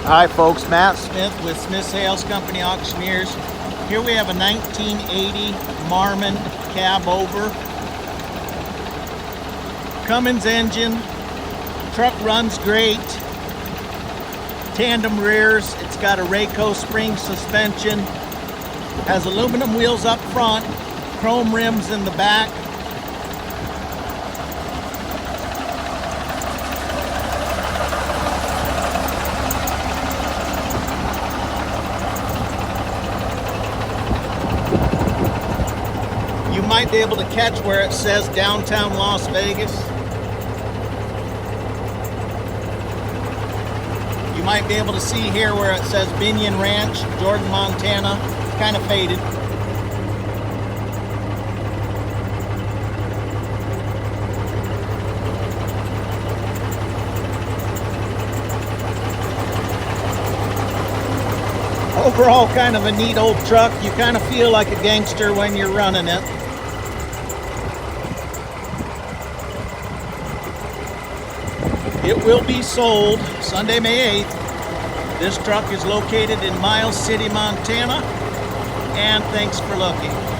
Hi folks, Matt Smith with Smith Sales Company Auctioneers. Here we have a 1980 Marmon cab over. Cummins engine. Truck runs great. Tandem rears. It's got a Rayco spring suspension. Has aluminum wheels up front. Chrome rims in the back. You might be able to catch where it says downtown Las Vegas. You might be able to see here where it says Binion Ranch, Jordan, Montana. It's kind of faded. Overall, kind of a neat old truck. You kind of feel like a gangster when you're running it. It will be sold Sunday, May 8th. This truck is located in Miles City, Montana. And thanks for looking.